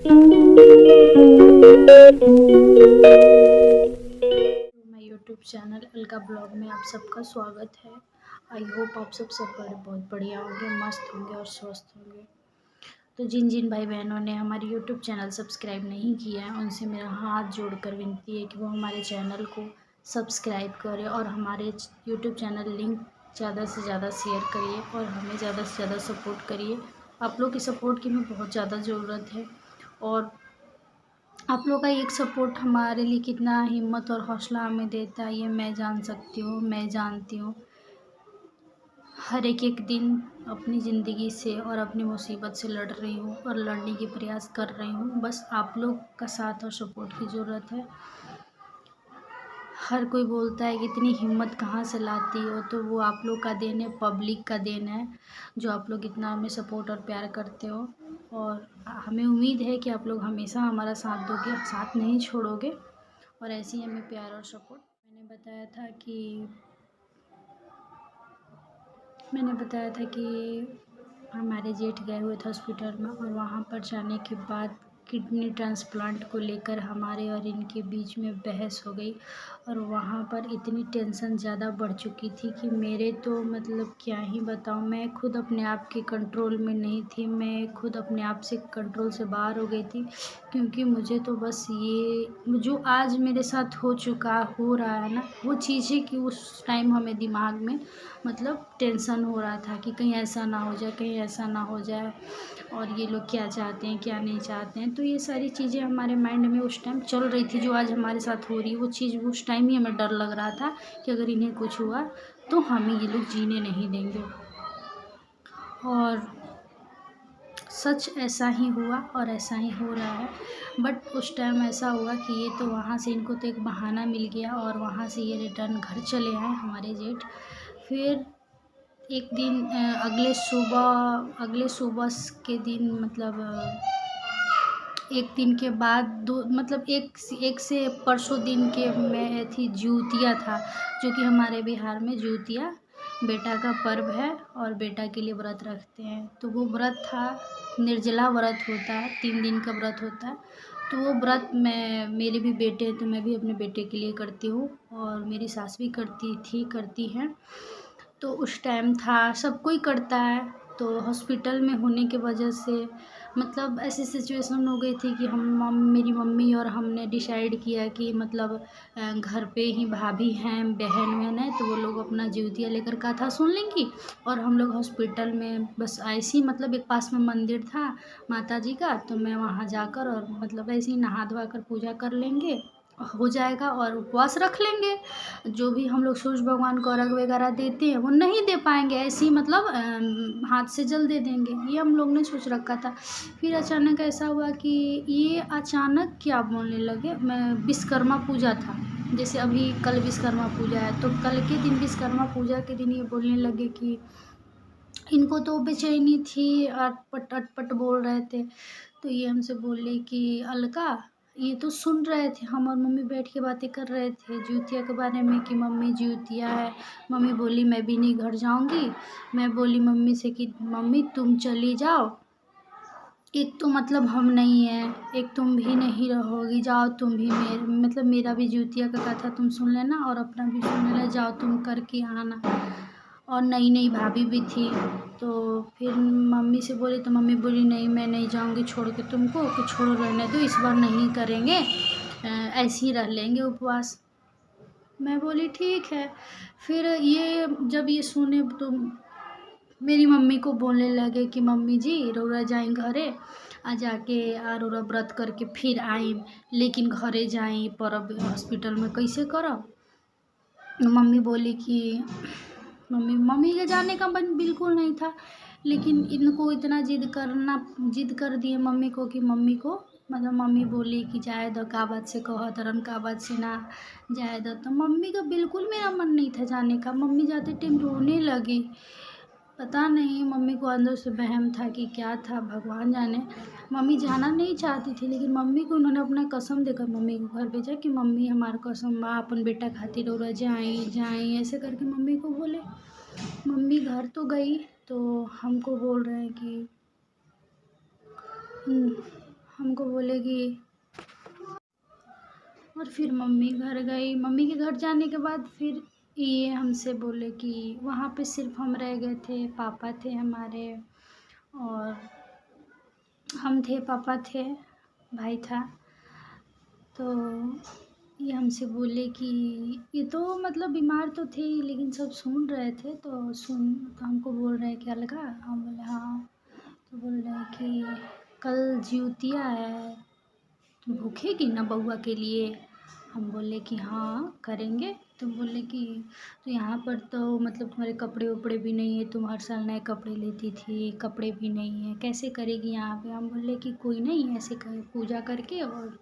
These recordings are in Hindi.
My YouTube channel Alka blog में आप सबका स्वागत है। आई होप आप सब बहुत बढ़िया होंगे, मस्त होंगे और स्वस्थ होंगे। तो जिन जिन भाई बहनों ने हमारे यूट्यूब चैनल सब्सक्राइब नहीं किया है, उनसे मेरा हाथ जोड़कर विनती है कि वो हमारे चैनल को सब्सक्राइब करें और हमारे यूट्यूब चैनल लिंक ज़्यादा से ज़्यादा शेयर करिए और हमें ज़्यादा से ज़्यादा सपोर्ट करिए। आप लोग की सपोर्ट की हमें बहुत ज़्यादा ज़रूरत है और आप लोग का एक सपोर्ट हमारे लिए कितना हिम्मत और हौसला हमें देता है, ये मैं जान सकती हूँ, मैं जानती हूँ। हर एक दिन अपनी ज़िंदगी से और अपनी मुसीबत से लड़ रही हूँ और लड़ने की प्रयास कर रही हूँ। बस आप लोग का साथ और सपोर्ट की ज़रूरत है। हर कोई बोलता है कि इतनी हिम्मत कहाँ से लाती हो, तो वो आप लोग का देन है, पब्लिक का देन है, जो आप लोग इतना हमें सपोर्ट और प्यार करते हो। और हमें उम्मीद है कि आप लोग हमेशा हमारा साथ दोगे, साथ नहीं छोड़ोगे और ऐसे ही हमें प्यार और सपोर्ट। मैंने बताया था कि हमारे जेठ गए हुए थे हॉस्पिटल में और वहाँ पर जाने के बाद किडनी ट्रांसप्लांट को लेकर हमारे और इनके बीच में बहस हो गई और वहाँ पर इतनी टेंशन ज़्यादा बढ़ चुकी थी कि मेरे तो मतलब क्या ही बताऊँ, मैं खुद अपने आप के कंट्रोल में नहीं थी। मैं खुद अपने आप से कंट्रोल से बाहर हो गई थी, क्योंकि मुझे तो बस ये जो आज मेरे साथ हो रहा है ना, वो चीज़ें कि उस टाइम हमें दिमाग में मतलब टेंशन हो रहा था कि कहीं ऐसा ना हो जाए, कहीं ऐसा ना हो जाए और ये लोग क्या चाहते हैं, क्या नहीं चाहते हैं। तो ये सारी चीज़ें हमारे माइंड में उस टाइम चल रही थी। जो आज हमारे साथ हो रही है वो चीज़ उस टाइम ही हमें डर लग रहा था कि अगर इन्हें कुछ हुआ तो हमें ये लोग जीने नहीं देंगे। और सच ऐसा ही हुआ और ऐसा ही हो रहा है। बट उस टाइम ऐसा हुआ कि ये तो वहाँ से इनको तो एक बहाना मिल गया और वहाँ से ये रिटर्न घर चले आए हमारे जेठ। फिर एक दिन अगले सुबह के दिन मतलब एक दिन के बाद दो मतलब एक से परसों दिन के में थी ज्योतिया था, जो कि हमारे बिहार में ज्योतिया बेटा का पर्व है और बेटा के लिए व्रत रखते हैं। तो वो व्रत था, निर्जला व्रत होता है, 3 दिन का व्रत होता है। तो वो व्रत मैं मेरे भी बेटे हैं तो मैं भी अपने बेटे के लिए करती हूँ और मेरी सास भी करती हैं। तो उस टाइम था, सब कोई करता है। तो हॉस्पिटल में होने की वजह से मतलब ऐसी सिचुएशन हो गई थी कि मेरी मम्मी और हमने डिसाइड किया कि मतलब घर पे ही भाभी हैं, बहन है, तो वो लोग अपना जिउतिया लेकर कथा सुन लेंगी और हम लोग हॉस्पिटल में बस ऐसे ही मतलब एक पास में मंदिर था माता जी का, तो मैं वहाँ जाकर और मतलब ऐसे ही नहा धोवा कर पूजा कर लेंगे, हो जाएगा और उपवास रख लेंगे। जो भी हम लोग सूरज भगवान को अर्घ वगैरह देते हैं वो नहीं दे पाएंगे, ऐसे ही मतलब हाथ से जल दे देंगे, ये हम लोग ने सोच रखा था। फिर अचानक ऐसा हुआ कि ये अचानक क्या बोलने लगे, मैं विश्वकर्मा पूजा था, जैसे अभी कल विश्वकर्मा पूजा है, तो कल के दिन विश्वकर्मा पूजा के दिन ये बोलने लगे कि इनको तो बेचैनी थी, अटपट अटपट बोल रहे थे। तो ये हमसे बोले कि अलका, ये तो सुन रहे थे, हम और मम्मी बैठ के बातें कर रहे थे जिउतिया के बारे में कि मम्मी जिउतिया है। मम्मी बोली मैं भी नहीं घर जाऊंगी। मैं बोली मम्मी से कि मम्मी तुम चली जाओ, एक तो मतलब हम नहीं हैं, एक तुम भी नहीं रहोगी, जाओ तुम भी मेरा भी जिउतिया का कथा तुम सुन लेना और अपना भी सुन लेना, जाओ तुम करके आना। और नई नई भाभी भी थी। तो फिर मम्मी से बोली तो मम्मी बोली नहीं मैं नहीं जाऊंगी छोड़ के तुमको, कि छोड़ो रहने दो, इस बार नहीं करेंगे, ऐसे ही रह लेंगे उपवास। मैं बोली ठीक है। फिर ये जब ये सुने तो मेरी मम्मी को बोलने लगे कि मम्मी जी रौरा जाई घरे, आ जाके आ रौरा व्रत करके फिर आई, लेकिन घरे जाई पर अब हॉस्पिटल में कैसे करब। मम्मी बोली कि मम्मी के जाने का मन बिल्कुल नहीं था, लेकिन इनको इतना जिद कर दिए मम्मी को कि मम्मी को मतलब मम्मी बोली कि जाए दो, का बात से कहो तरन, का बात से ना जाए दो। तो मम्मी का बिल्कुल मेरा मन नहीं था जाने का, मम्मी जाते टाइम रोने लगी। पता नहीं मम्मी को अंदर से वहम था कि क्या था, भगवान जाने। मम्मी जाना नहीं चाहती थी, लेकिन मम्मी को उन्होंने अपना कसम देकर मम्मी को घर भेजा कि मम्मी हमारा कसम बा, अपन बेटा खातिर रौरा जाई जाई, ऐसे करके मम्मी को बोले। मम्मी घर तो गई तो हमको बोल रहे हैं कि हमको बोले कि और फिर मम्मी घर गई। मम्मी के घर जाने के बाद फिर ये हमसे बोले कि वहाँ पे सिर्फ हम रह गए थे, पापा थे हमारे और हम थे, पापा थे, भाई था। तो ये हमसे बोले कि ये तो मतलब बीमार तो थे ही, लेकिन सब सुन रहे थे। तो हमको बोल रहे हैं क्या लगा? हम बोले हाँ। तो बोल रहे हैं कि कल जिउतिया है, तुम भूखेगी ना बउआ के लिए? हम बोले कि हाँ करेंगे। तो बोले कि तो यहाँ पर तो मतलब तुम्हारे कपड़े उपड़े भी नहीं है, तुम हर साल नए कपड़े लेती थी, कपड़े भी नहीं है, कैसे करेगी यहाँ पे? हम बोले कि कोई नहीं, ऐसे कर पूजा करके और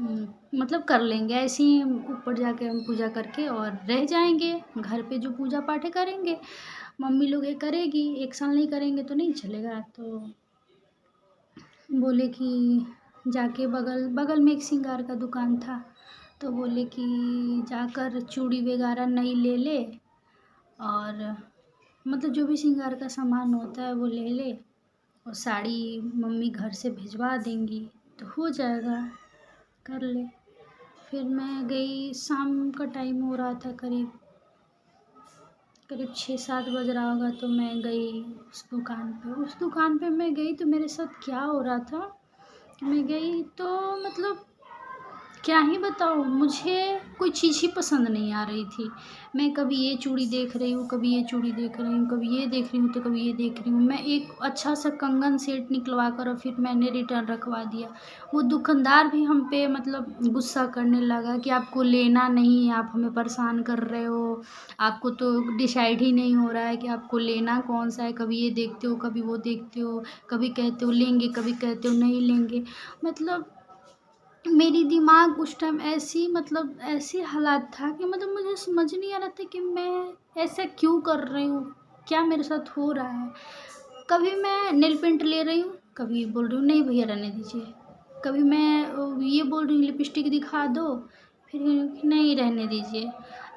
मतलब कर लेंगे ऐसे ही, ऊपर जाके हम पूजा करके और रह जाएंगे। घर पे जो पूजा पाठ है करेंगे, मम्मी लोग ये करेगी, एक साल नहीं करेंगे तो नहीं चलेगा। तो बोले कि जाके बगल बगल में एक श्रृंगार का दुकान था, तो बोले कि जाकर चूड़ी वगैरह नई ले ले और मतलब जो भी श्रृंगार का सामान होता है वो ले ले, और साड़ी मम्मी घर से भिजवा देंगी तो हो जाएगा, कर ले। फिर मैं गई, शाम का टाइम हो रहा था, करीब 6-7 बज रहा होगा। तो मैं गई उस दुकान पे मैं गई। तो मेरे साथ क्या हो रहा था, मैं गई तो मतलब क्या ही बताऊँ, मुझे कोई चीज़ ही पसंद नहीं आ रही थी। मैं कभी ये चूड़ी देख रही हूँ, कभी ये चूड़ी देख रही हूँ, कभी ये देख रही हूँ, तो कभी ये देख रही हूँ। मैं एक अच्छा सा कंगन सेट निकलवा कर और फिर मैंने रिटर्न रखवा दिया। वो दुकानदार भी हम पे मतलब गुस्सा करने लगा कि आपको लेना नहीं है, आप हमें परेशान कर रहे हो, आपको तो डिसाइड ही नहीं हो रहा है कि आपको लेना कौन सा है। कभी ये देखते हो, कभी वो देखते हो, कभी कहते हो लेंगे, कभी कहते हो नहीं लेंगे। मतलब मेरी दिमाग उस टाइम ऐसी हालात था कि मतलब मुझे समझ नहीं आ रहा था कि मैं ऐसा क्यों कर रही हूँ, क्या मेरे साथ हो रहा है। कभी मैं नेल पेंट ले रही हूँ, कभी बोल रही हूँ नहीं भैया रहने दीजिए, कभी मैं ये बोल रही हूँ लिपस्टिक दिखा दो, फिर नहीं रहने दीजिए,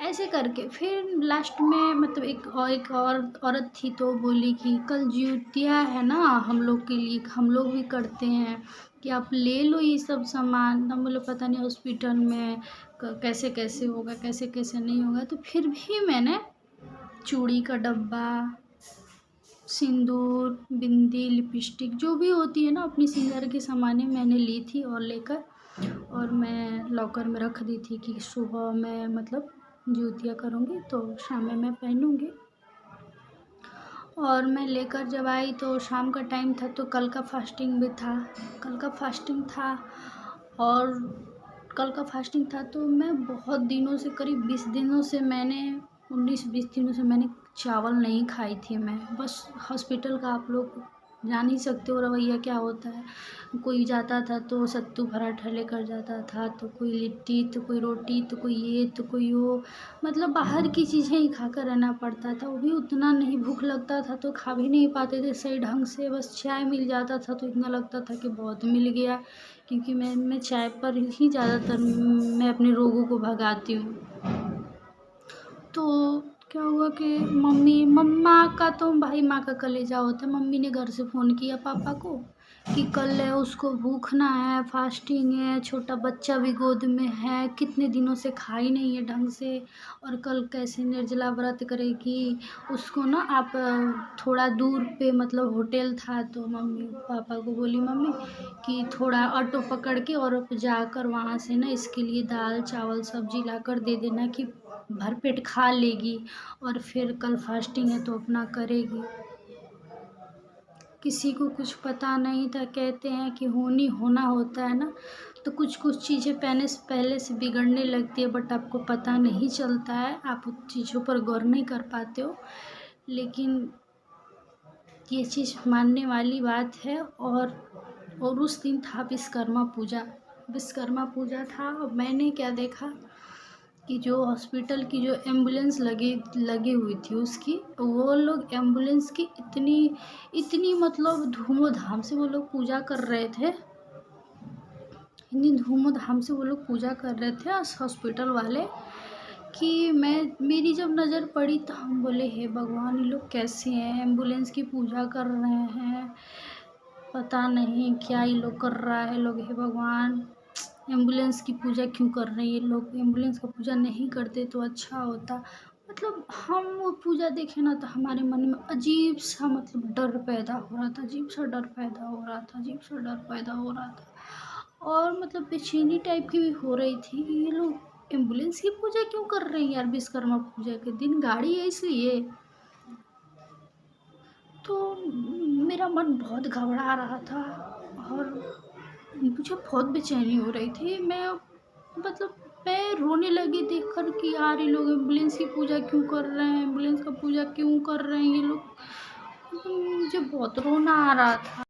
ऐसे करके फिर लास्ट में मतलब एक और औरत थी तो बोली कि कल जिउतिया है ना, हम लोग के लिए, हम लोग भी करते हैं कि आप ले लो ये सब सामान। हम बोले पता नहीं हॉस्पिटल में कैसे कैसे होगा, कैसे कैसे नहीं होगा। तो फिर भी मैंने चूड़ी का डब्बा, सिंदूर, बिंदी, लिपस्टिक जो भी होती है ना अपनी श्रृंगार की सामानें मैंने ली थी और लेकर और मैं लॉकर में रख दी थी कि सुबह मैं मतलब जिउतिया करूँगी तो शाम में मैं पहनूँगी। और मैं लेकर जब आई तो शाम का टाइम था, तो कल का फास्टिंग भी था, कल का फास्टिंग था। और कल का फास्टिंग था तो मैं बहुत दिनों से, करीब 20 दिनों से मैंने 19-20 दिनों से मैंने चावल नहीं खाई थी। मैं बस हॉस्पिटल का आप लोग जान ही सकते हो रवैया क्या होता है। कोई जाता था तो सत्तू पराठा लेकर जाता था, तो कोई लिट्टी, तो कोई रोटी, तो कोई ये, तो कोई वो, मतलब बाहर की चीज़ें ही खाकर रहना पड़ता था। वो भी उतना नहीं, भूख लगता था तो खा भी नहीं पाते थे सही ढंग से। बस चाय मिल जाता था तो इतना लगता था कि बहुत मिल गया, क्योंकि मैं चाय पर ही ज़्यादातर मैं अपने रोगों को भगाती हूँ। तो क्या हुआ कि मम्मा का तो भाई माँ का कलेजा होता है। मम्मी ने घर से फ़ोन किया पापा को कि कल है, उसको भूखना है, फास्टिंग है, छोटा बच्चा भी गोद में है, कितने दिनों से खाई नहीं है ढंग से, और कल कैसे निर्जला व्रत करेगी। उसको ना आप थोड़ा दूर पे मतलब होटल था, तो मम्मी पापा को बोली मम्मी कि थोड़ा ऑटो पकड़ के और जाकर वहाँ से ना इसके लिए दाल चावल सब्जी लाकर दे देना कि भरपेट खा लेगी, और फिर कल फास्टिंग है तो अपना करेगी। किसी को कुछ पता नहीं था। कहते हैं कि होना होता है ना, तो कुछ कुछ चीज़ें पहले से बिगड़ने लगती है, बट आपको पता नहीं चलता है, आप उन चीज़ों पर गौर नहीं कर पाते हो। लेकिन ये चीज़ मानने वाली बात है। और उस दिन था विश्वकर्मा पूजा था। और मैंने क्या देखा कि जो हॉस्पिटल की जो एम्बुलेंस लगी हुई थी उसकी, वो लोग एम्बुलेंस की इतनी मतलब धूमधाम से वो लोग पूजा कर रहे थे, इतनी धूमधाम से वो लोग पूजा कर रहे थे हॉस्पिटल वाले, कि मेरी जब नज़र पड़ी तो हम बोले हे भगवान, ये लोग कैसे हैं, एम्बुलेंस की पूजा कर रहे हैं, पता नहीं क्या ये लोग कर रहा है लोग, हे भगवान! एम्बुलेंस की पूजा क्यों कर रहे हैं ये लोग? एम्बुलेंस का पूजा नहीं करते तो अच्छा होता। मतलब हम वो पूजा देखे ना तो हमारे मन में अजीब-सा मतलब डर पैदा हो रहा था, अजीब-सा डर पैदा हो रहा था, अजीब-सा डर पैदा हो रहा था। और मतलब बेचैनी टाइप की भी हो रही थी कि ये लोग एम्बुलेंस की पूजा क्यों कर रहे हैं यार विश्वकर्मा पूजा के दिन? गाड़ी है इसलिए। तो मेरा मन बहुत घबरा रहा था और मुझे बहुत बेचैनी हो रही थी। मतलब मैं रोने लगी देखकर कि यार ये लोग एम्बुलेंस की पूजा क्यों कर रहे हैं? एम्बुलेंस का पूजा क्यों कर रहे हैं ये लोग? मतलब मुझे बहुत रोना आ रहा था।